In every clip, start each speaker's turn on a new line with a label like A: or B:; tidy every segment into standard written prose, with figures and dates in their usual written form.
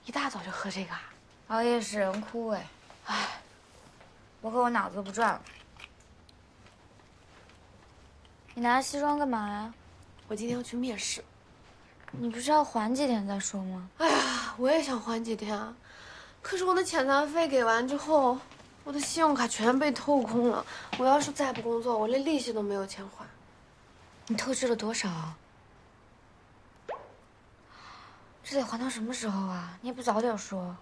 A: 一大早就喝这个啊？
B: 熬夜使人枯萎。唉，我喝我脑子都不转了。你拿着西装干嘛呀？
A: 我今天要去面试。
B: 你不是要缓几天再说吗？
A: 哎呀，我也想缓几天啊，可是我的遣散费给完之后，我的信用卡全被偷空了。我要是再不工作，我连利息都没有钱还。
B: 你透支了多少啊？这得还到什么时候啊？你也不早点说。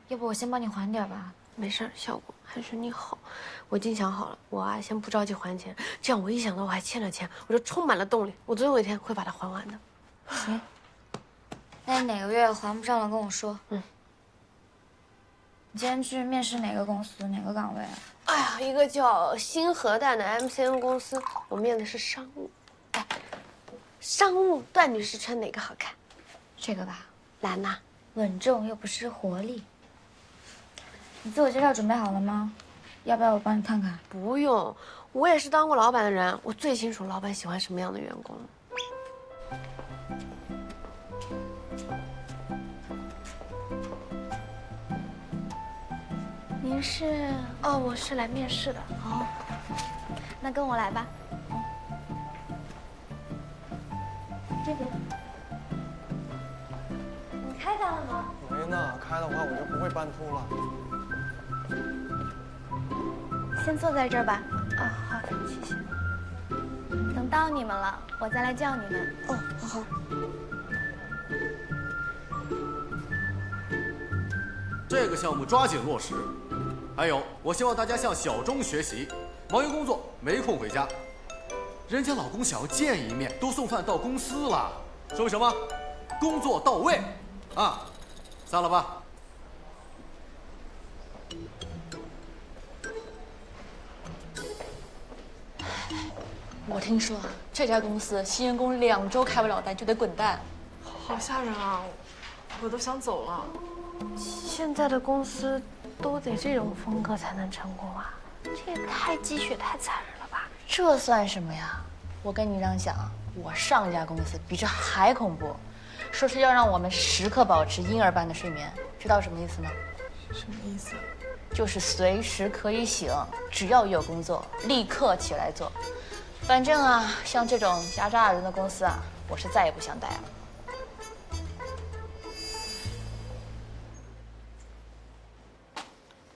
B: 要不我先帮你还点吧。
A: 没事儿，效果还是你好。我已经想好了，我啊先不着急还钱，这样我一想到我还欠了钱，我就充满了动力。我总有一天会把它还完的。
B: 行，那你哪个月还不上了跟我说。
A: 嗯。
B: 你今天去面试哪个公司哪个岗位啊？
A: 哎呀，一个叫新核弹的 MCN 公司，我面的是商务。哎，商务段女士穿哪个好看？
B: 这个吧，
A: 蓝呐，
B: 稳重又不失活力。你自我介绍准备好了吗？要不要我帮你看看？
A: 不用，我也是当过老板的人，我最清楚老板喜欢什么样的员工。您是？哦，我是来面试的。
B: 好，那跟我来吧。这边。你开开了吗？
C: 没呢，开的话我就不会搬出了。
D: 先坐在这儿吧。
A: 啊，好，谢谢。
D: 等到你们了，我再来叫你们。
A: 哦，好。
E: 这个项目抓紧落实。还有，我希望大家向小钟学习，忙于工作没空回家。人家老公想要见一面，都送饭到公司了，说明什么？工作到位，啊，散了吧。
F: 我听说啊，这家公司新员工2周开不了单就得滚蛋。
G: 好吓人啊！我都想走了。
A: 现在的公司都得这种风格才能成功啊，这也太鸡血太残忍了吧？
F: 这算什么呀？我跟你这样讲，我上一家公司比这还恐怖，说是要让我们时刻保持婴儿般的睡眠，知道什么意思吗？
G: 什么意思？
F: 就是随时可以醒，只要有工作立刻起来做。反正啊，像这种压榨人的公司啊，我是再也不想待了。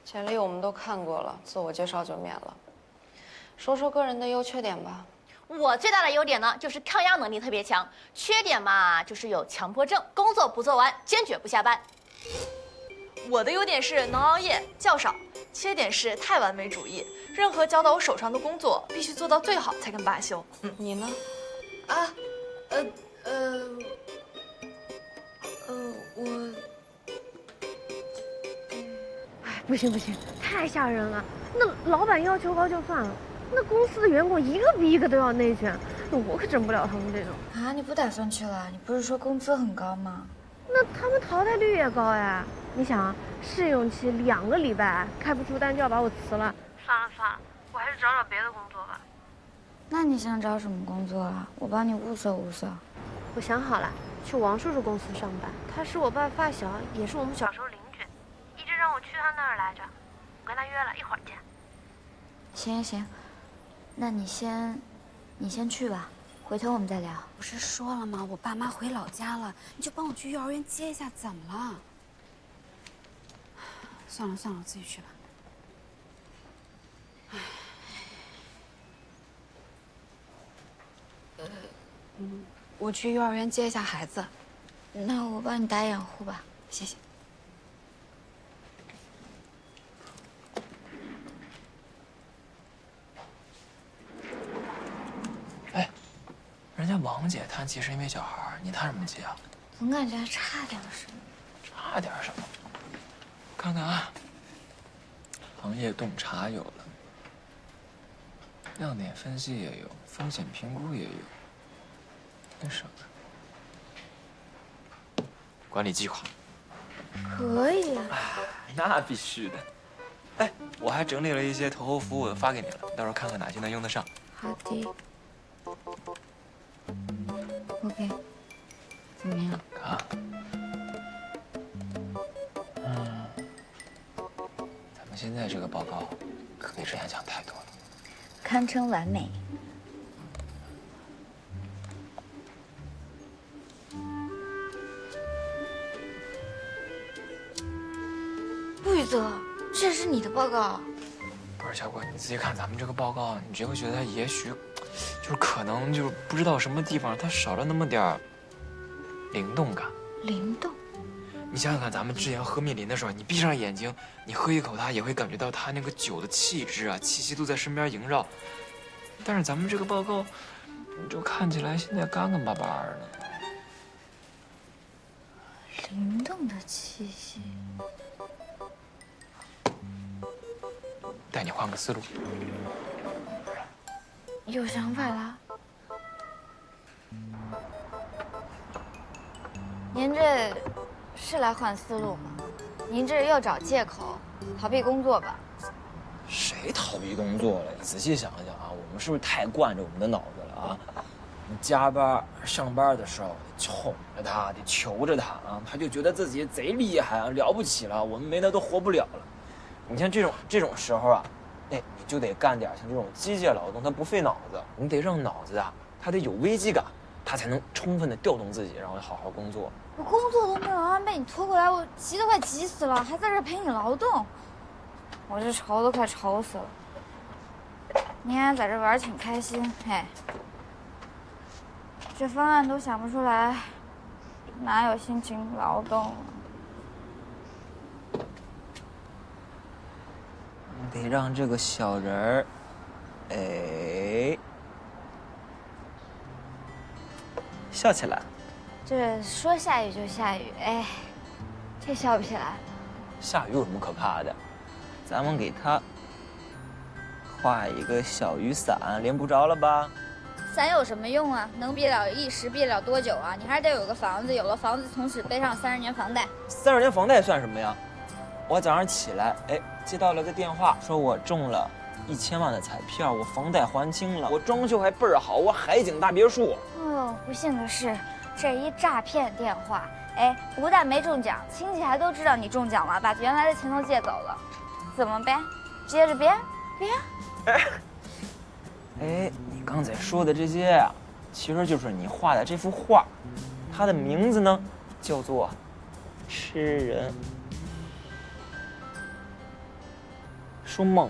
H: 简历我们都看过了，自我介绍就免了。说说个人的优缺点吧。
I: 我最大的优点呢，就是抗压能力特别强；缺点嘛，就是有强迫症，工作不做完，坚决不下班。
G: 我的优点是能熬夜，觉少；缺点是太完美主义，任何交到我手上的工作必须做到最好才肯罢休。
H: 你呢？
A: 啊，我，
J: 哎，不行不行，太吓人了。那老板要求高就算了，那公司的员工一个比一个都要内卷，那我可整不了他们这种。
B: 啊，你不打算去了？你不是说工资很高吗？
J: 那他们淘汰率也高呀。你想啊，试用期2个礼拜，开不出单就要把我辞了。算了算了，我还是找别的工作吧。
B: 那你想找什么工作啊？我帮你物色物色。
J: 我想好了，去王叔叔公司上班。他是我爸发小，也是我们小时候邻居，一直让我去他那儿来着。我跟他约了，一会儿见。
B: 行行，那你先去吧，回头我们再聊。
K: 不是说了吗？我爸妈回老家了，你就帮我去幼儿园接一下，怎么了？算了算了，我自己去吧。我去幼儿园接一下孩子。
B: 那我帮你打掩护吧。
K: 谢谢。
L: 哎，人家王姐叹气是因为小孩，你叹什么气啊？
B: 总感觉还差点什么。
L: 差点什么？看看啊，行业洞察有了，亮点分析也有，风险评估也有，那什么，管理计划。
B: 可以。
L: 那必须的。哎，我还整理了一些投后服务发给你了，到时候看看哪些能用得上。
B: 好的。OK， 怎么样？
L: 啊。咱们现在这个报告可比之前强太多了，
B: 堪称完美。陆宇泽，这是你的报告。
L: 不是小果，你仔细看咱们这个报告，你就会觉得它也许就是可能就是不知道什么地方它少了那么点儿灵动感。
B: 灵动。
L: 你想想看，咱们之前喝密林的时候，你闭上眼睛，你喝一口它，也会感觉到它那个酒的气质啊、气息都在身边萦绕。但是咱们这个报告，你就看起来现在干干巴巴的。
B: 灵动的气息。
L: 带你换个思路。
B: 有想法了？您这是来换思路吗？您这是要找借口逃避工作吧？
M: 谁逃避工作了？你仔细想想啊，我们是不是太惯着我们的脑子了啊？你加班上班的时候，宠着他，得求着他啊，他就觉得自己贼厉害啊，了不起了，我们没他都活不了了。你像这种时候啊，哎，你就得干点像这种机械劳动，它不费脑子，你得让脑子啊，它得有危机感，它才能充分的调动自己，然后好好工作。
B: 我工作都没有完，被你拖过来，我急得快急死了，还在这陪你劳动，我这愁都快愁死了。你还在这玩挺开心，嘿，这方案都想不出来，哪有心情劳动啊？
M: 得让这个小人儿，哎，笑起来。
B: 这说下雨就下雨，哎，这笑不起来。
M: 下雨有什么可怕的？咱们给他画一个小雨伞，淋不着了吧？
B: 伞有什么用啊？能避了一时，避了多久啊？你还是得有个房子，有了房子，从此背上30年房贷。
M: 30年房贷算什么呀？我早上起来，哎，接到了个电话，说我中了1000万的彩票，我房贷还清了，我装修还倍儿好，我海景大别墅。
B: 哦，不幸的是，这一诈骗电话，哎，不但没中奖，亲戚还都知道你中奖了，把原来的钱都借走了。怎么编？接着编，编。
M: 哎，你刚才说的这些呀，其实就是你画的这幅画，它的名字呢叫做《吃人》。说梦，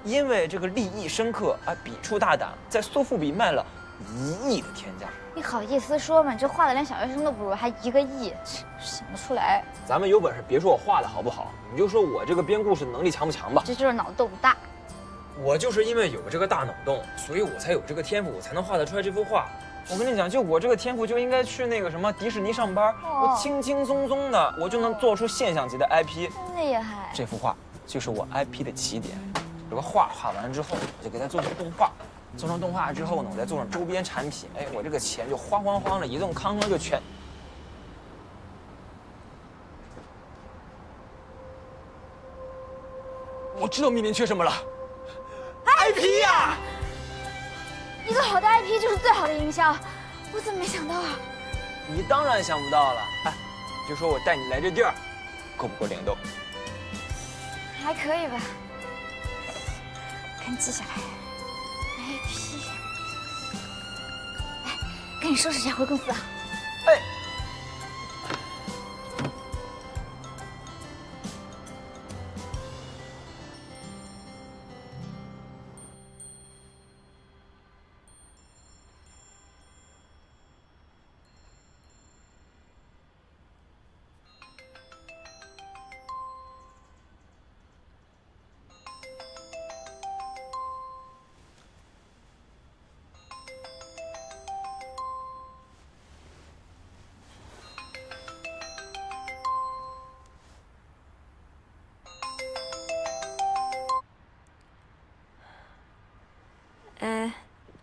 M: 因为这个立意深刻啊，笔触大胆，在苏富比卖了1亿的天价。
B: 你好意思说吗？你这画的连小学生都不如，还1个亿，想不出来。
M: 咱们有本事别说我画的好不好，你就说我这个编故事的能力强不强吧。
B: 这就是脑洞大。
M: 我就是因为有这个大脑洞，所以我才有这个天赋，我才能画得出来这幅画。我跟你讲，就我这个天赋就应该去那个什么迪士尼上班，我轻轻松松的我就能做出现象级的 IP。
B: 真厉害！
M: 这幅画就是我 IP 的起点。这个画画完之后，我就给它做成动画，做成动画之后呢，我再做上周边产品。哎，我这个钱就哗哗哗的，移动康就全。我知道密林缺什么了 ，IP 呀！
B: 一个好的 IP 就是最好的营销，我怎么没想到啊？
M: 你当然想不到了。哎，就说我带你来这地儿，够不够灵动？
B: 还可以吧，赶紧记下来。IP， 哎，赶紧收拾一下回公司啊！
M: 哎。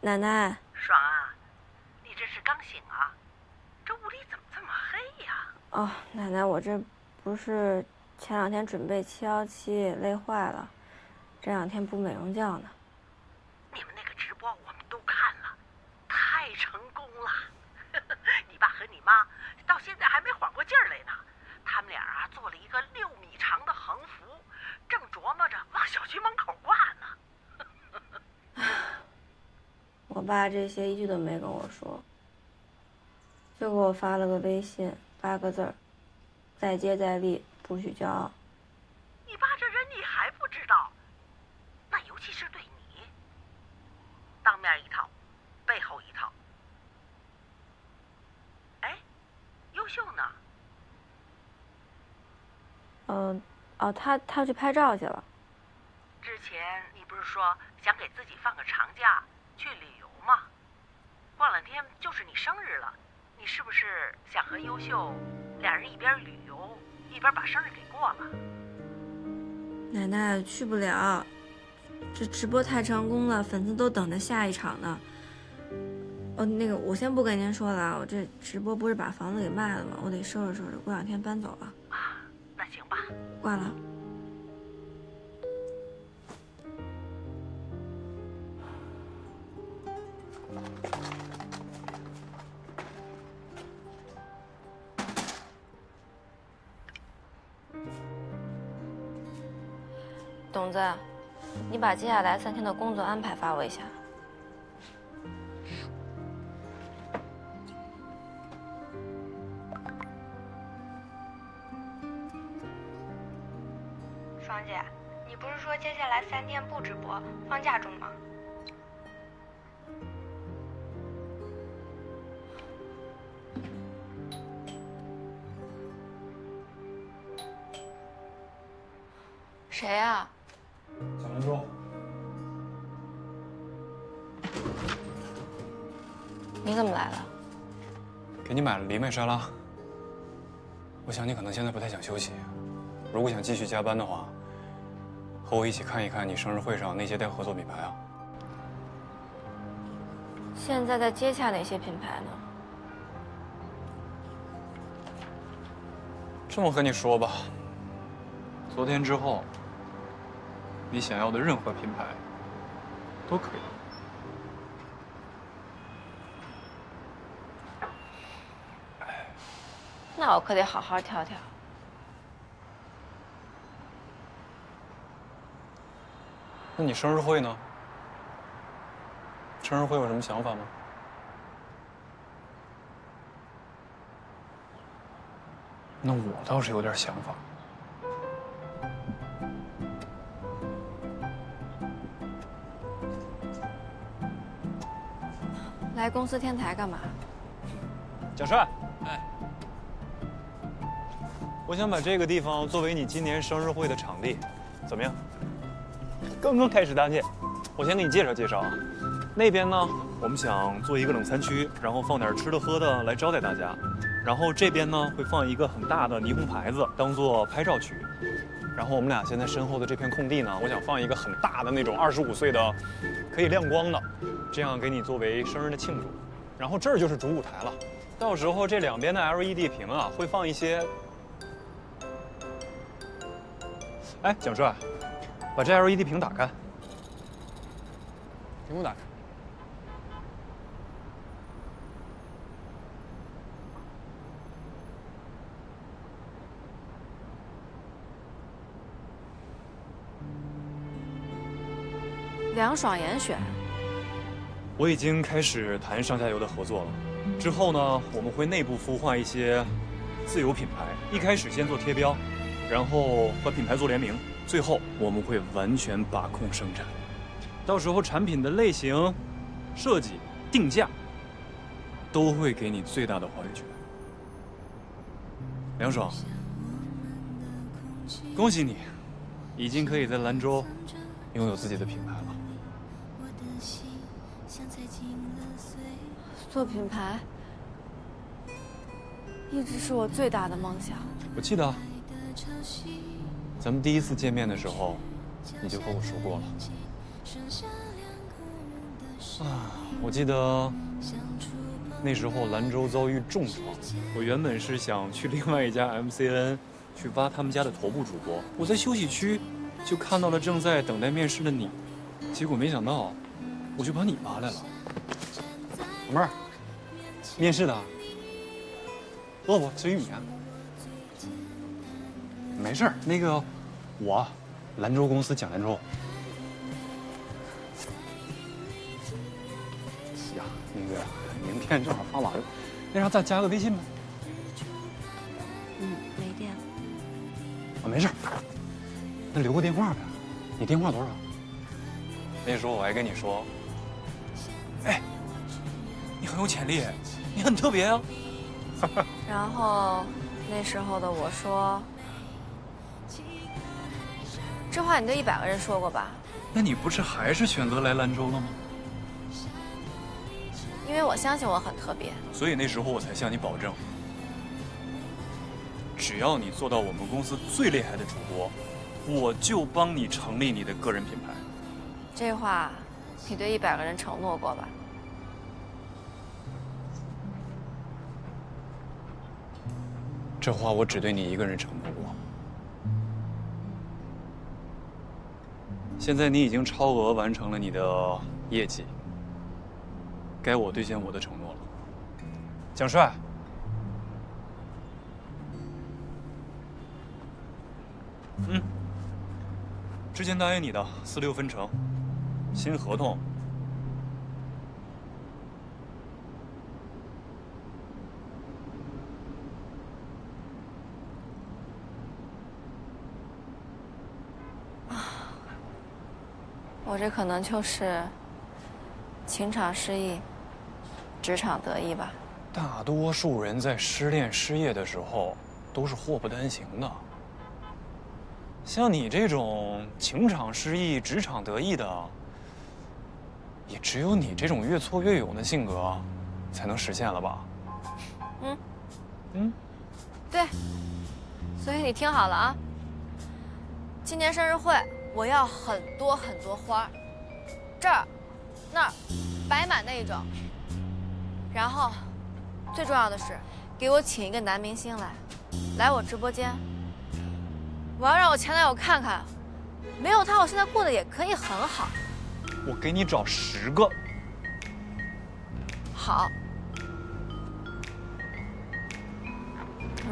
J: 奶奶。
N: 爽啊，你这是刚醒啊？这屋里怎么这么黑呀？
J: 哦，奶奶，我这不是前2天准备717累坏了，这2天补美容觉呢。
N: 你们那个直播我们都看了，太成功了！你爸和你妈到现在还没缓过劲儿来呢。他们俩啊做了一个6米长的横幅，正琢磨着往小区门口挂呢。
J: 我爸这些一句都没跟我说，就给我发了个微信，8个字儿：再接再厉，不许骄傲。
N: 你爸这人你还不知道？那尤其是对你，当面一套，背后一套。哎，优秀呢？
J: 他去拍照去了。
N: 之前你不是说想给自己放个长假去旅游吗？过2天就是你生日了，你是不是想和优秀俩人一边旅游一边把生日给过了？
J: 奶奶去不了，这直播太成功了，粉丝都等着下一场呢。那个我先不跟您说了，我这直播不是把房子给卖了吗？我得收拾收拾，过2天搬走了。
N: 啊，那行吧，
J: 挂了。董子，你把接下来3天的工作安排发我一下。
O: 爽姐，你不是说接下来3天不直播，放假中吗？
J: 谁呀？
C: 小兰州。
J: 你怎么来了？
C: 给你买了藜麦沙拉。我想你可能现在不太想休息，如果想继续加班的话，和我一起看一看你生日会上那些带合作品牌啊。
J: 现在在接洽哪些品牌呢？
C: 这么和你说吧，昨天之后，你想要的任何品牌都可以。
J: 那我可得好好挑挑。
C: 那你生日会呢？生日会有什么想法吗？那我倒是有点想法。
J: 来公司天台干嘛？
C: 蒋帅，哎，我想把这个地方作为你今年生日会的场地，怎么样？刚刚开始搭建，我先给你介绍介绍啊。那边呢，我们想做一个冷餐区，然后放点吃的喝的来招待大家。然后这边呢会放一个很大的霓虹牌子，当做拍照区。然后我们俩现在身后的这片空地呢，我想放一个很大的那种25岁的，可以亮光的，这样给你作为生日的庆祝。然后这儿就是主舞台了，到时候这2边的 LED 屏啊会放一些。哎，蒋帅，把这 LED 屏打开。屏幕打开。
J: 梁爽严选。
C: 我已经开始谈上下游的合作了。之后呢，我们会内部孵化一些自有品牌，一开始先做贴标，然后和品牌做联名，最后我们会完全把控生产。到时候产品的类型、设计、定价，都会给你最大的话语权。梁爽，恭喜你，已经可以在兰州拥有自己的品牌了。
J: 做品牌一直是我最大的梦想。
C: 我记得，咱们第一次见面的时候，你就和我说过了。我记得那时候兰州遭遇重创，我原本是想去另外一家 MCN 去挖他们家的头部主播，我在休息区就看到了正在等待面试的你，结果没想到我就把你挖来了。老妹儿，面试的，饿不？吃玉米啊？没事儿，那个我兰州公司蒋兰州。呀，那个明天正好发完了，那啥，咱加个微信呗。
J: 没电。
C: 没事儿，那留个电话呗。你电话多少？那时候我还跟你说，哎，你很有潜力，你很特别啊。
J: 然后那时候的我说，这话你对100个人说过吧？
C: 那你不是还是选择来兰州了吗？
J: 因为我相信我很特别。
C: 所以那时候我才向你保证，只要你做到我们公司最厉害的主播，我就帮你成立你的个人品牌。
J: 这话你对100个人承诺过吧？
C: 这话我只对你一个人承诺过。现在你已经超额完成了你的业绩，该我兑现我的承诺了。蒋帅，之前答应你的46分成，新合同。
J: 我这可能就是情场失意，职场得意吧。
C: 大多数人在失恋失业的时候都是祸不单行的。像你这种情场失意、职场得意的，也只有你这种越挫越勇的性格，才能实现了吧？
J: 对。所以你听好了啊，今年生日会我要很多很多花，这儿、那儿摆满那种。然后，最重要的是，给我请一个男明星来我直播间。我要让我前男友看看，没有他，我现在过得也可以很好。
C: 我给你找10个。
J: 好。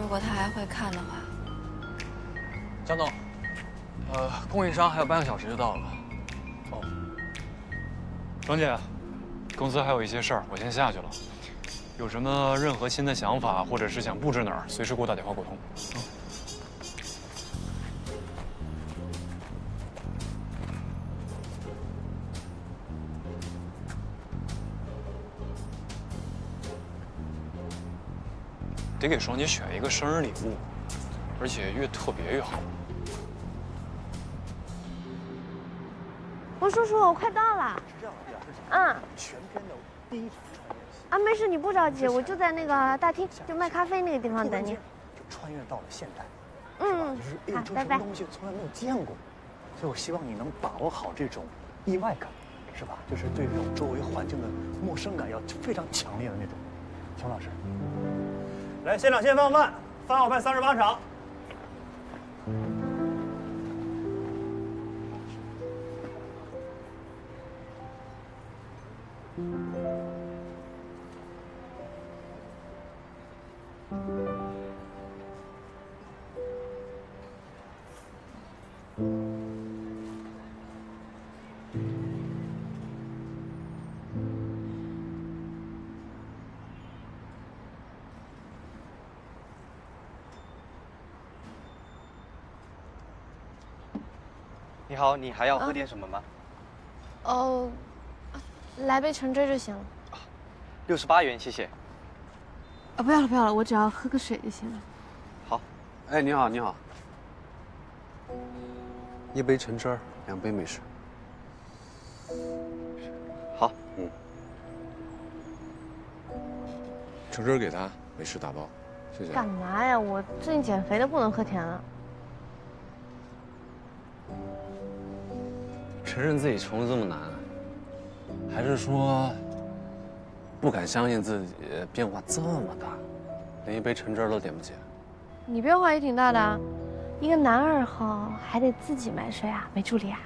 J: 如果他还会看的话。
P: 江总，供应商还有半个小时就到了。
C: 哦。庄姐，公司还有一些事儿，我先下去了。有什么任何新的想法，或者是想布置哪儿，随时给我打电话沟通。得给双姐选一个生日礼物，而且越特别越好。
A: 我叔叔，我快到了。
Q: 全片的第一场穿越戏。
A: 啊，没事，你不着急，我就在那个大厅，就卖咖啡那个地方等你。
Q: 就穿越到了现代。
A: 好，
Q: 就是
A: 拜拜。
Q: 这什么东西从来没有见过，所以我希望你能把握好这种意外感，是吧？就是对这种周围环境的陌生感要非常强烈的那种。熊老师。
R: 来，现场先放饭，3号班38场。
S: 你好，你还要喝点什么吗？
A: 来杯橙汁就行了。
S: 68元，谢谢。
A: 不要了，不要了，我只要喝个水就行了。
S: 好。
T: 哎，你好，你好。1杯橙汁，2杯美式。
S: 好。
T: 橙汁给他，美式打包，谢谢。
A: 干嘛呀？我最近减肥的，不能喝甜了。
T: 承认自己穷的这么难，还是说不敢相信自己变化这么大，连一杯橙汁都点不起？
A: 你变化也挺大的啊，一个男二号还得自己买水啊，没助理啊？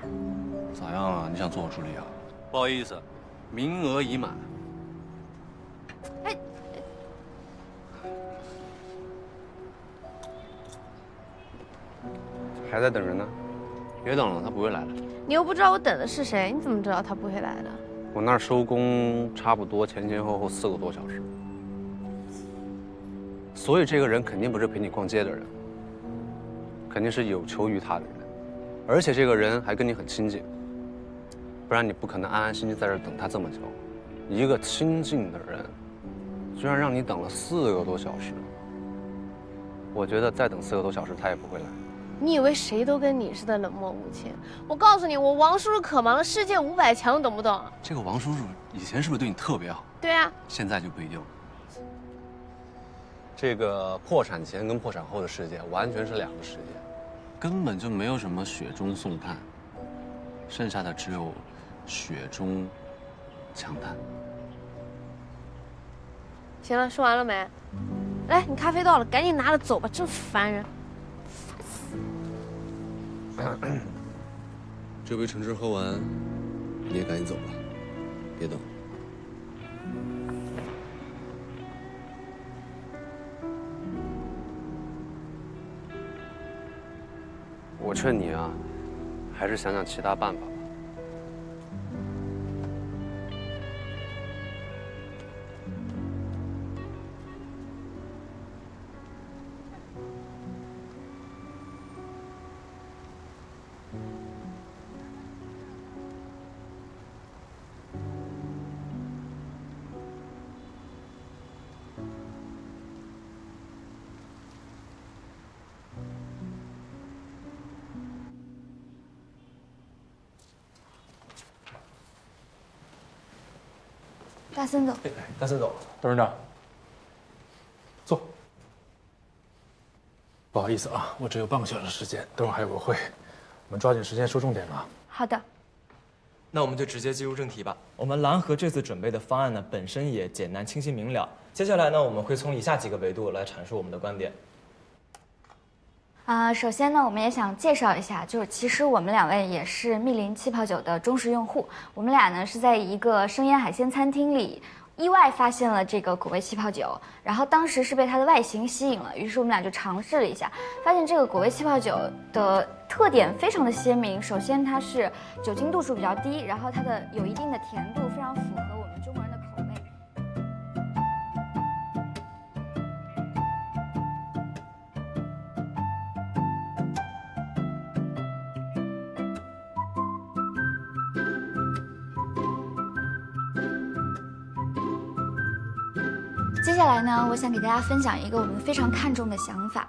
T: 咋样啊？你想做我助理啊？不好意思，名额已满。
A: 哎，
T: 还在等人呢，别等了，他不会来了。
A: 你又不知道我等的是谁，你怎么知道他不会来的？
T: 我那儿收工差不多前后4个多小时，所以这个人肯定不是陪你逛街的人，肯定是有求于他的人，而且这个人还跟你很亲近，不然你不可能安安心心在这儿等他这么久。一个亲近的人，居然让你等了4个多小时，我觉得再等4个多小时他也不会来。
A: 你以为谁都跟你似的冷漠无情？我告诉你，我王叔叔可忙了，世界500强，懂不懂？
T: 这个王叔叔以前是不是对你特别好？
A: 对啊，
T: 现在就不一定了。这个破产前跟破产后的世界完全是2个世界，根本就没有什么雪中送炭，剩下的只有雪中强炭。
A: 行了，说完了没？来，你咖啡到了，赶紧拿着走吧，真烦人。
T: 这杯橙汁喝完，你也赶紧走吧，别等。我劝你啊，还是想想其他办法吧。
B: 大森总，
P: 大森总，董事长，坐。不好意思啊，我只有半个小时时间，等会儿还有个会，我们抓紧时间说重点吧。
B: 好的。
L: 那我们就直接进入正题吧。我们蓝河这次准备的方案呢，本身也简单清晰明了。接下来呢，我们会从以下几个维度来阐述我们的观点。
B: 首先呢，我们也想介绍一下，就是其实我们2位也是密林气泡酒的忠实用户。我们俩呢是在一个生腌海鲜餐厅里意外发现了这个果味气泡酒，然后当时是被它的外形吸引了，于是我们俩就尝试了一下，发现这个果味气泡酒的特点非常的鲜明。首先它是酒精度数比较低，然后它的有一定的甜度，非常符合我们中国人的口味。接下来呢，我想给大家分享一个我们非常看重的想法。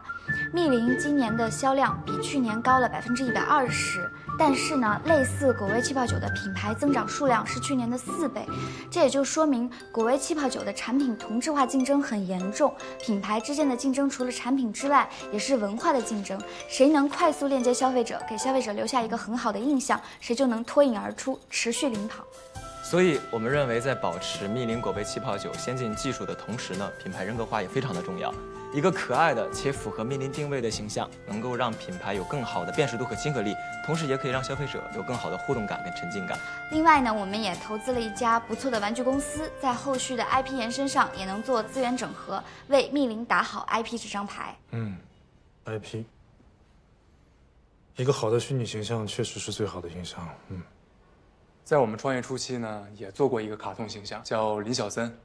B: 密林今年的销量比去年高了120%，但是呢，类似果味气泡酒的品牌增长数量是去年的4倍，这也就说明果味气泡酒的产品同质化竞争很严重。品牌之间的竞争除了产品之外，也是文化的竞争。谁能快速链接消费者，给消费者留下一个很好的印象，谁就能脱颖而出，持续领跑。
L: 所以，我们认为在保持密林果味气泡酒先进技术的同时呢，品牌人格化也非常的重要。一个可爱的且符合密林定位的形象，能够让品牌有更好的辨识度和亲和力，同时也可以让消费者有更好的互动感跟沉浸感。
B: 另外呢，我们也投资了一家不错的玩具公司，在后续的 IP 延伸上也能做资源整合，为密林打好 IP 这张牌。
P: IP， 一个好的虚拟形象确实是最好的形象。
U: 在我们创业初期呢，也做过一个卡通形象，叫林小森，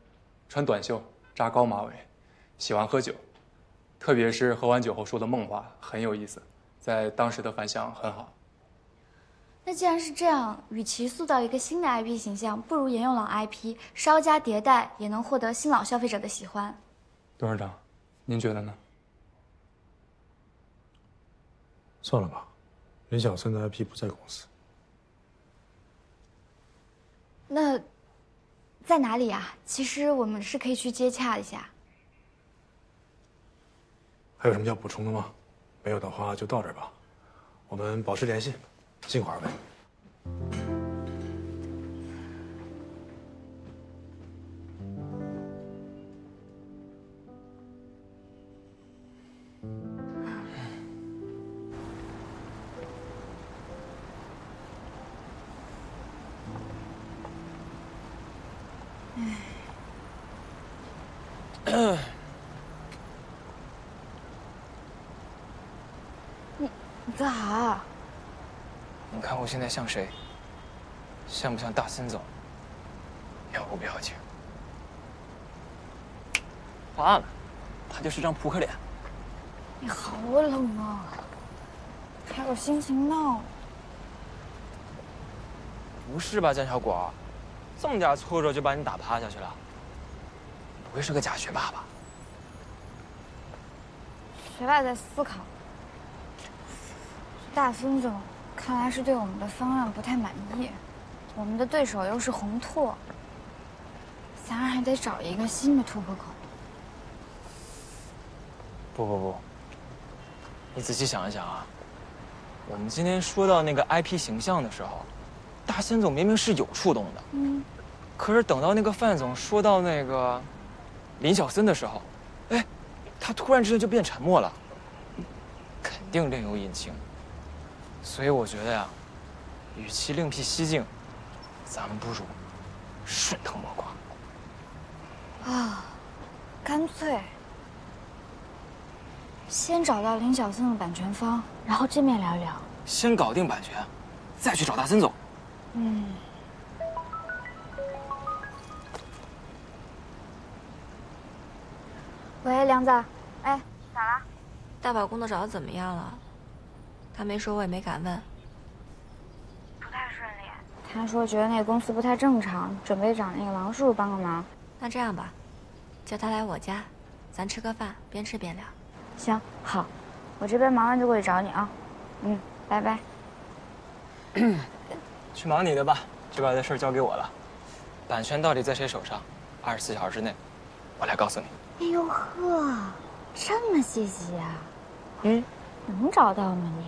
U: 穿短袖，扎高马尾，喜欢喝酒，特别是喝完酒后说的梦话很有意思，在当时的反响很好。
B: 那既然是这样，与其塑造一个新的 IP 形象，不如沿用老 IP， 稍加迭代，也能获得新老消费者的喜欢。
U: 董事长，您觉得呢？
P: 算了吧，林小森的 IP 不在公司。
B: 那在哪里啊？其实我们是可以去接洽一下。
P: 还有什么要补充的吗？没有的话就到这儿吧，我们保持联系，辛苦二位。
B: 你干啥？
L: 你看我现在像谁？像不像大森总？要不要紧？罢了，他就是张扑克脸。
B: 你好冷啊，还有心情闹。
L: 不是吧，江小果？这么点挫折就把你打趴下去了？不会是个假学霸吧？
B: 学霸在思考。大孙总看来是对我们的方案不太满意，我们的对手又是红拓，咱还得找一个新的突破口。
L: 不，你仔细想一想啊，我们今天说到那个 IP 形象的时候，大森总明明是有触动的，可是等到那个范总说到那个林小森的时候，哎，他突然之间就变沉默了，肯定另有隐情。所以我觉得呀，与其另辟蹊径，咱们不如顺藤摸瓜。
B: 啊，干脆先找到林小森的版权方，然后正面聊一聊。
L: 先搞定版权，再去找大森总。
B: 喂，梁子，哎，
H: 咋了？大宝工作找的怎么样了？他没说，我也没敢问。
O: 不太顺利。
B: 他说觉得那个公司不太正常，准备找那个王叔叔帮个忙。
H: 那这样吧，叫他来我家，咱吃个饭，边吃边聊。
B: 行，好，我这边忙完就过去找你啊。拜拜。
L: 去忙你的吧，这边的事儿交给我了。版权到底在谁手上？24小时之内，我来告诉你。
B: 哎呦呵，这么细细啊？能找到吗你？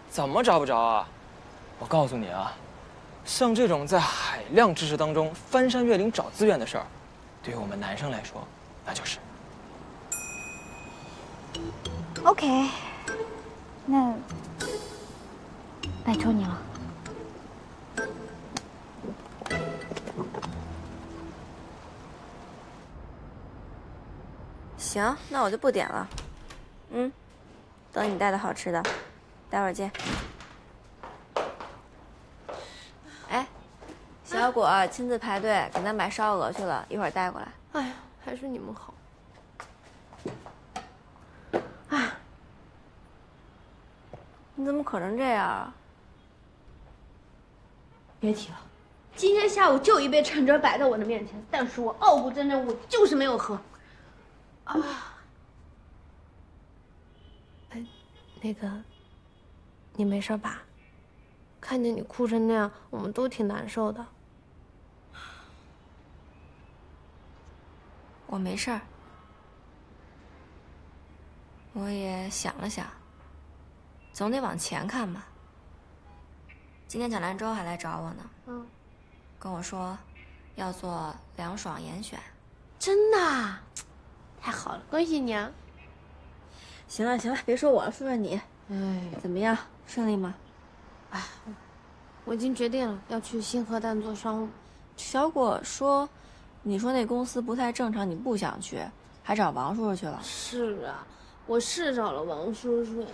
L: 怎么找不着啊？我告诉你啊，像这种在海量知识当中翻山越岭找资源的事儿，对于我们男生来说，那就是。
B: OK， 那拜托你了。
H: 行，那我就不点了。等你带的好吃的，待会儿见。哎，小果亲自排队给咱买烧鹅去了，一会儿带过来。
A: 哎呀，还是你们好。
H: 你怎么渴成这样啊？
A: 别提了，今天下午就一杯橙汁摆在我的面前，但是我傲骨铮铮，我就是没有喝。那个，你没事吧？看见你哭成那样，我们都挺难受的。
H: 我没事儿，我也想了想，总得往前看吧。今天蒋兰州还来找我呢，跟我说要做凉爽严选。
A: 真的？太好了，恭喜你啊！
H: 行了，别说我了，说说你。怎么样？顺利吗？
A: 我已经决定了，要去新核弹做商务。
H: 小果说，你说那公司不太正常，你不想去，还找王叔叔去了。
A: 是啊，我是找了王叔叔，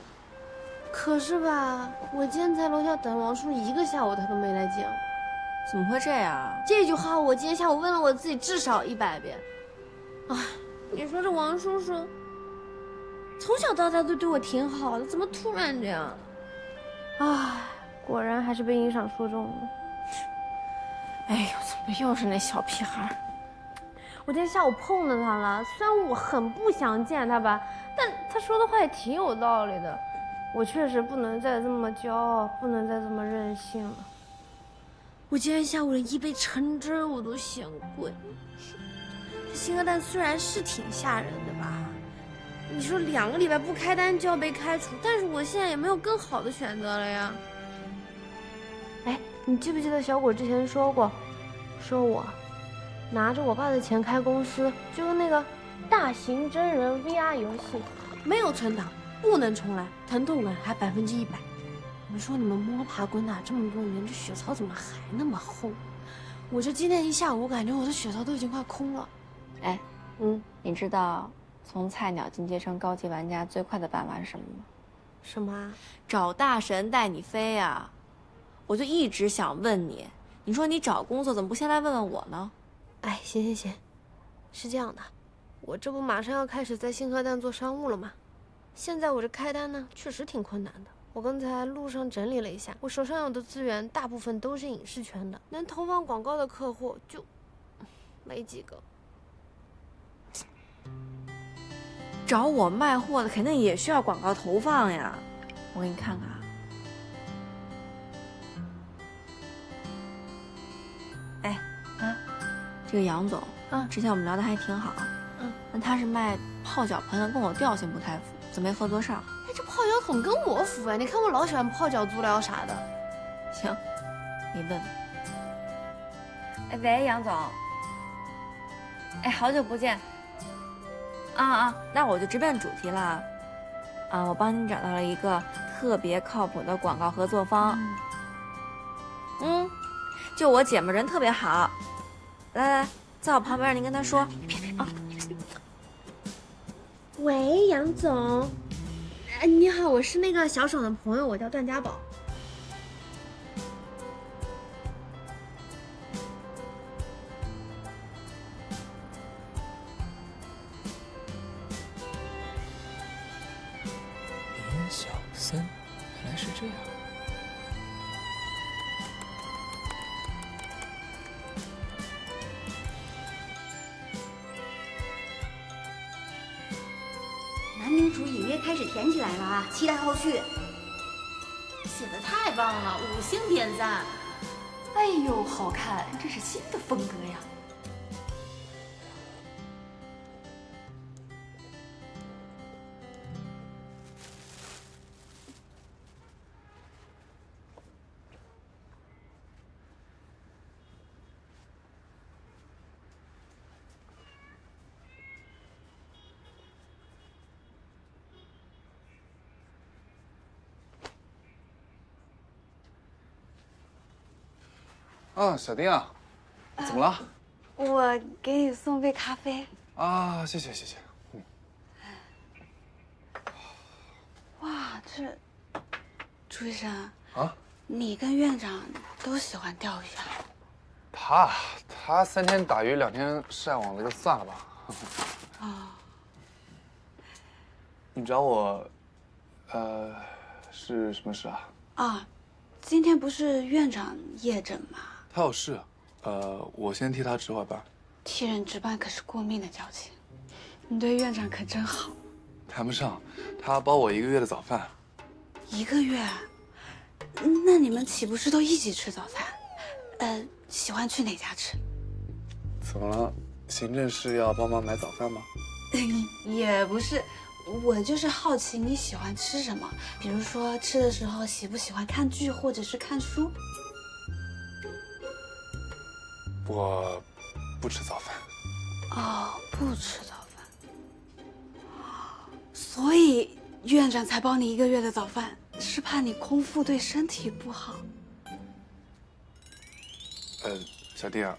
A: 可是吧，我今天在楼下等王叔叔1个下午，他都没来接我。
H: 怎么会这样？
A: 这句话我今天下午问了我自己至少100遍。你说这王叔叔从小到大都对我挺好的，怎么突然这样？果然还是被音赏说中了。哎呦，怎么又是那小屁孩？我今天下午碰到他了，虽然我很不想见他吧，但他说的话也挺有道理的。我确实不能再这么骄傲，不能再这么任性了。我今天下午连1杯橙汁我都嫌贵。这新核弹虽然是挺吓人的吧，你说2个礼拜不开单就要被开除，但是我现在也没有更好的选择了呀。你记不记得小果之前说过，说我拿着我爸的钱开公司，就是那个大型真人 VR 游戏，没有存档，不能重来，疼痛感还100%。你们说你们摸爬滚打这么多年，这血槽怎么还那么厚？我这今天一下午，我感觉我的血槽都已经快空了。
H: 你知道从菜鸟进阶成高级玩家最快的办法是什么吗？
A: 什么啊？
H: 找大神带你飞啊！我就一直想问你，你说你找工作怎么不先来问问我呢？
A: 哎，行，是这样的，我这不马上要开始在星河蛋做商务了吗？现在我这开单呢，确实挺困难的。我刚才路上整理了一下，我手上有的资源大部分都是影视圈的，能投放广告的客户就没几个。
H: 找我卖货的肯定也需要广告投放呀，我给你看看啊。哎，这个杨总，之前我们聊的还挺好，那他是卖泡脚盆的，跟我调性不太符，怎么没合作上？
A: 哎，这泡脚桶跟我符哎，你看我老喜欢泡脚足疗啥的。
H: 行，你问问。哎，喂，杨总。哎，好久不见。那我就直奔主题了。我帮你找到了一个特别靠谱的广告合作方。就我姐们人特别好。来，在我旁边，你跟她说。
A: 喂，杨总。你好，我是那个小爽的朋友，我叫段家宝。
L: 林小森，原来是这样。
D: 男女主隐约开始甜起来了啊！期待后续。
F: 写的太棒了，5星点赞。哎呦，好看，这是新的风格呀。
V: 小丁啊，怎么了？
K: 我给你送杯咖啡。
V: 谢谢。
K: 哇，这朱医生啊，你跟院长都喜欢钓鱼啊？
V: 他3天打鱼2天晒网子，就算了吧。你找我，是什么事啊？
K: 今天不是院长夜诊吗？
V: 他有事，我先替他值会班。
K: 替人值班可是过命的交情，你对院长可真好。
V: 谈不上，他包我1个月的早饭。
K: 1个月？那你们岂不是都一起吃早餐？喜欢去哪家吃？
V: 怎么了？行政室要帮忙买早饭吗？
K: 也不是，我就是好奇你喜欢吃什么，比如说吃的时候喜不喜欢看剧或者是看书。
V: 我不吃早饭。
K: 不吃早饭。所以院长才包你1个月的早饭，是怕你空腹对身体不好。
V: 小弟啊，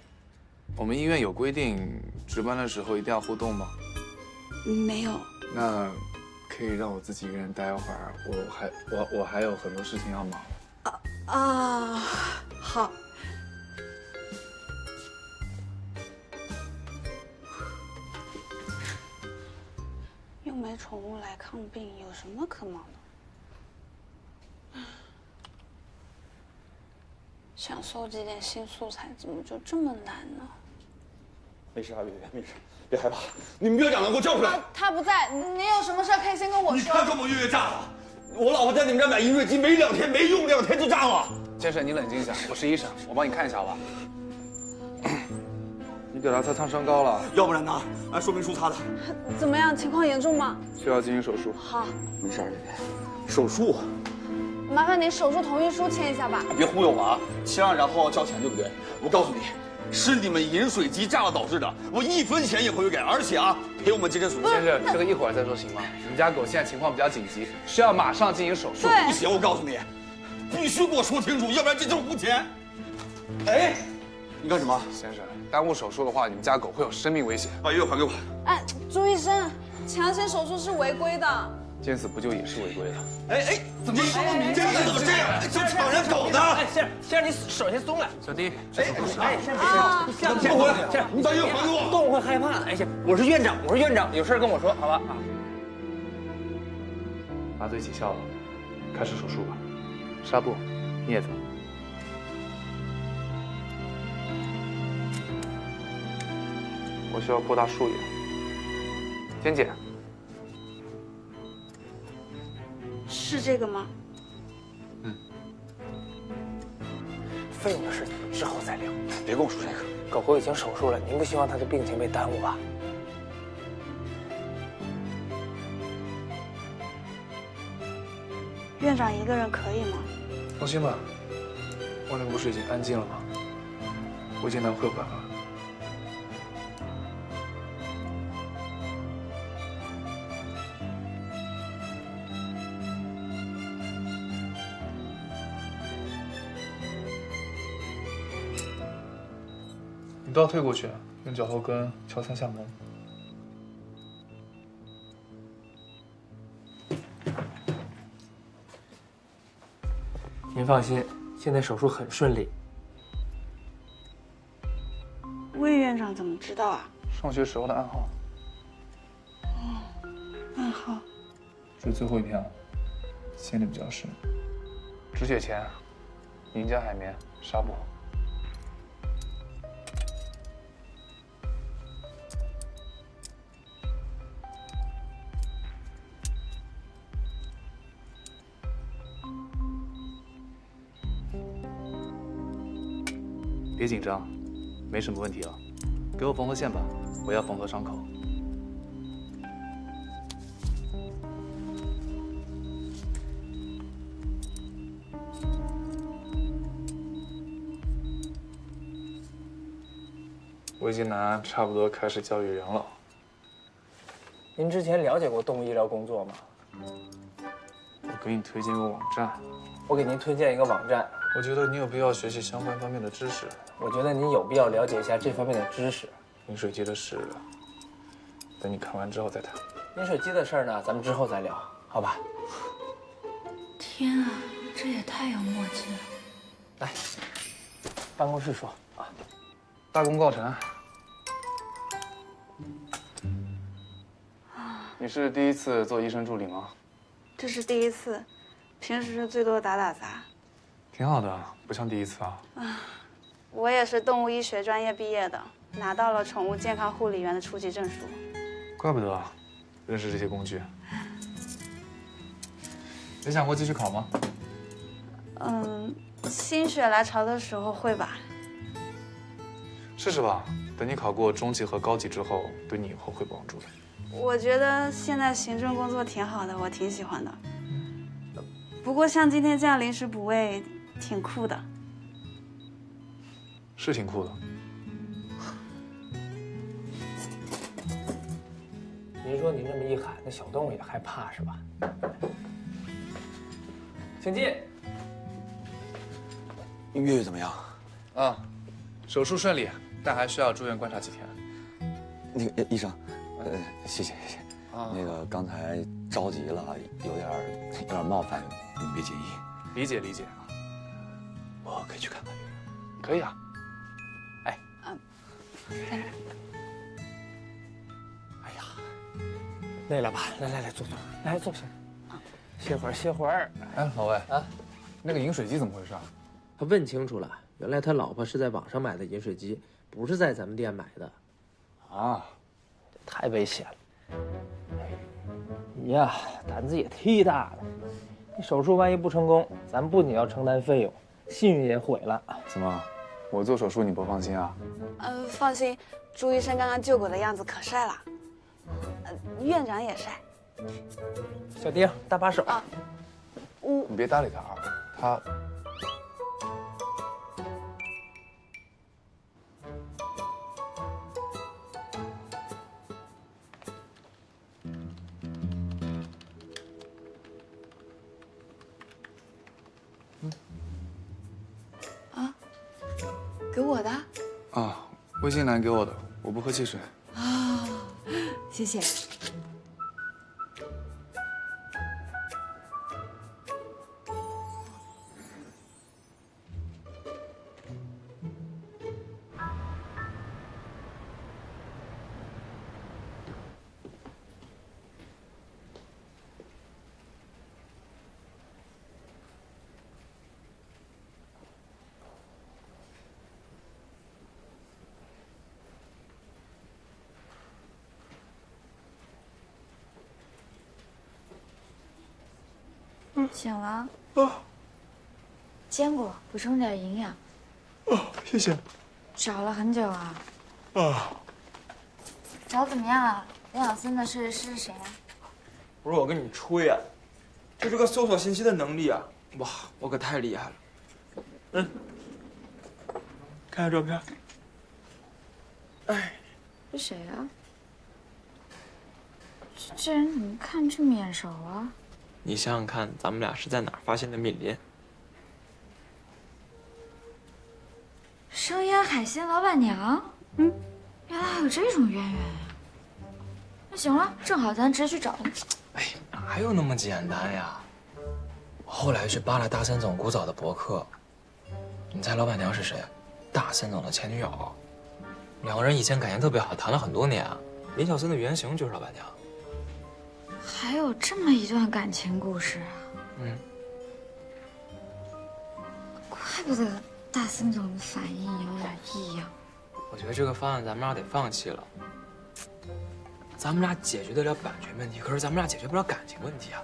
V: 我们医院有规定，值班的时候一定要互动吗？
K: 没有。
V: 那可以让我自己一个人待会儿，我还有很多事情要忙。
K: 好。又没宠物来看病，有什么可忙的？想搜集点新素材，怎么就这么难呢？
W: 没事啊，月月，没事，别害怕。你们院长能给我叫出来。
K: 他不在，你有什么事可以先跟我说。
W: 你看看我月月炸了，我老婆在你们这买音乐机，没2天，没用2天就炸了。
V: 先生，你冷静一下，我是医生，我帮你看一下好吧。你表达擦烫伤高了，
W: 要不然呢？按说明书擦的。
K: 怎么样？情况严重吗？
V: 需要进行手术。
K: 好，
W: 没事，月月。手术？
K: 麻烦您手术同意书签一下吧。
W: 别忽悠我啊！签了然后交钱，对不对？我告诉你，是你们饮水机炸了导致的，我1分钱也不会给，而且啊，赔我们精神损失。
V: 先生，这个一会儿再说行吗？你们家狗现在情况比较紧急，需要马上进行手术。
W: 不行，我告诉你，必须给我说清楚，要不然这就是误钱。哎，你干什么？
V: 先生，耽误手术的话，你们家狗会有生命危险。
W: 把药还给我。
K: 哎，朱医生，强行手术是违规的。
V: 奸死不救也是违规的。
W: 哎，怎么说明这怎么这样？就抢人狗呢？
M: 哎，先生，你手先松了。
V: 小弟，
M: 先生，先
W: 不回来，你把药还给我。
M: 动物会害怕的。哎，我是院长，有事跟我说，好吧？啊。
V: 麻醉起效了，开始手术吧。纱布，你也走。我需要扩大树叶。尖姐，
K: 是这个吗？
M: 费用的事情之后再聊，别跟我说这个。狗狗已经手术了，您不希望它的病情被耽误吧？
K: 院长一个人可以吗？
V: 放心吧，外面不是已经安静了吗？魏晋南会有办法。你倒退过去，用脚后跟敲3下门。
M: 您放心，现在手术很顺利。
K: 魏院长怎么知道啊？
V: 上学时候的暗号。
K: 暗号。
V: 这是最后一篇了，陷得比较深。止血钳、宁家海绵、纱布。别紧张，没什么问题了。给我缝合线吧，我要缝合伤口。魏晋南差不多开始教育人了。
M: 您之前了解过动物医疗工作吗？
V: 我给你推荐个网站。
M: 我给您推荐一个网站。
V: 我觉得你有必要学习相关方面的知识。
M: 我觉得您有必要了解一下这方面的知识。
V: 饮水机的事，等你看完之后再谈。
M: 饮水机的事儿呢，咱们之后再聊，好吧？
B: 天啊，这也太有默契了！
M: 来，办公室说啊。
V: 大功告成。你是第一次做医生助理吗？
K: 这是第一次，平时最多打打杂。
V: 挺好的，不像第一次啊。
K: 我也是动物医学专业毕业的，拿到了宠物健康护理员的初级证书。
V: 怪不得，认识这些工具。没想过继续考吗？
K: 心血来潮的时候会吧。
V: 试试吧，等你考过中级和高级之后，对你以后会有帮助的。
K: 我觉得现在行政工作挺好的，我挺喜欢的。不过像今天这样临时补位，挺酷的。
V: 是挺酷的。
M: 您说您这么一喊，那小动物也害怕是吧？请进。
W: 月月怎么样？
V: 啊，手术顺利，但还需要住院观察几天。
W: 那个医生，谢谢。那个刚才着急了，有点冒犯，你别介意。
V: 理解。
W: 我可以去看看月月。
V: 可以啊。
K: 在这儿。
M: 哎呀，累了吧？来，坐，来坐下。歇会儿。
V: 哎，老魏啊，那个饮水机怎么回事啊？
E: 他问清楚了，原来他老婆是在网上买的饮水机，不是在咱们店买的。
V: 啊，
M: 太危险了。你呀，胆子也忒大了。你手术万一不成功，咱不仅要承担费用，信誉也毁了。
V: 怎么，我做手术你不放心啊？
K: 放心，朱医生刚刚救狗的样子可帅了。院长也帅。
M: 小丁，搭把手。
V: 你别搭理他啊，他。
K: 给我的？
V: 微信男给我的，我不喝汽水。
K: 啊，谢谢。
B: 醒了。坚果补充点营养。
V: 谢谢。
B: 找了很久啊。找怎么样啊？林小森的设计师是谁啊？
L: 不是我跟你吹啊，就这个搜索信息的能力啊，哇，我可太厉害了。看下照片。哎，
B: 这谁啊？这人怎么看这么眼熟啊？
L: 你想想看，咱们俩是在哪儿发现的密林？
B: 生腌海鲜老板娘。原来还有这种渊源呀。那行了，正好咱直接去找他。
L: 哎，哪有那么简单呀？我后来去扒了大森总古早的博客，你猜老板娘是谁？大森总的前女友。两个人以前感情特别好，谈了很多年。林小森的原型就是老板娘。
B: 还有这么一段感情故事啊！怪不得大森总的反应有点异样。
L: 我觉得这个方案咱们俩得放弃了。咱们俩解决得了版权问题，可是咱们俩解决不了感情问题啊！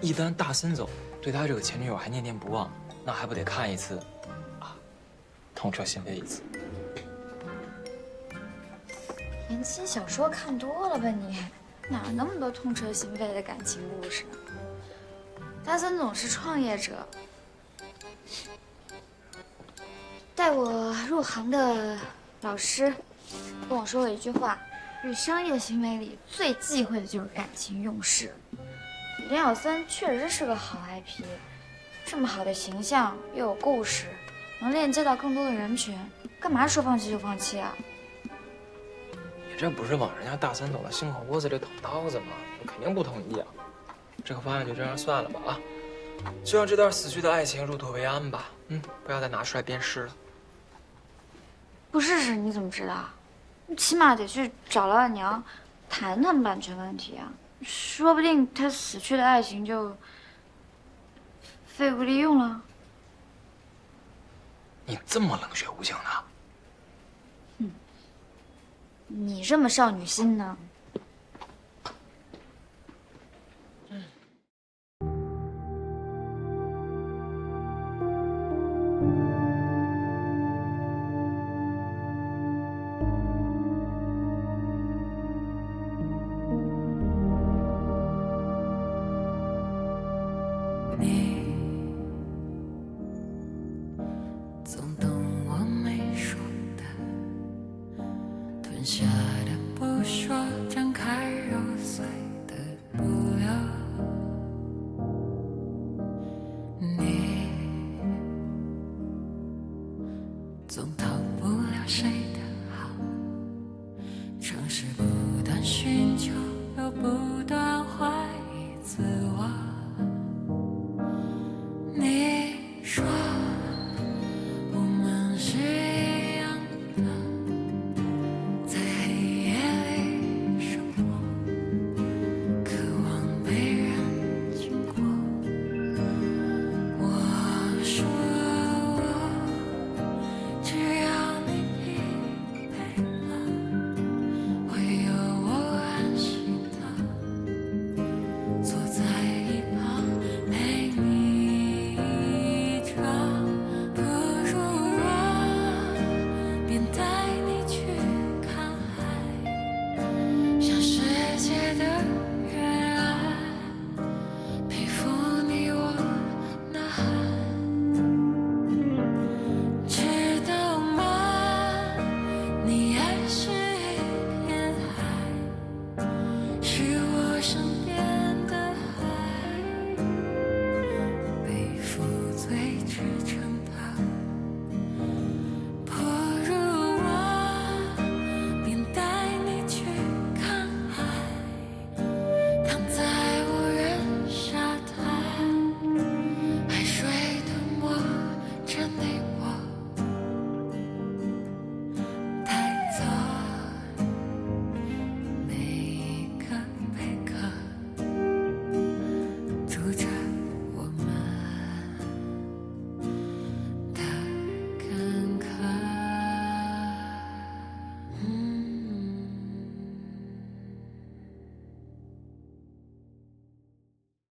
L: 一旦大森总对他这个前女友还念念不忘，那还不得看一次，痛彻心扉一次。
B: 言情小说看多了吧你？哪有那么多痛彻心扉的感情故事？大森总是创业者，带我入行的老师跟我说过一句话：与商业行为里最忌讳的就是感情用事。林小森确实是个好 IP， 这么好的形象又有故事，能链接到更多的人群，干嘛说放弃就放弃啊？
L: 你这不是往人家大森总的心口窝子里捅刀子吗？我肯定不同意啊！这个方案就这样算了吧啊！就让这段死去的爱情入土为安吧。不要再拿出来鞭尸了。
B: 不试试你怎么知道？起码得去找老板娘谈谈版权问题啊！说不定他死去的爱情就废物利用了。
L: 你这么冷血无情呢？
B: 你这么少女心呢？
G: 你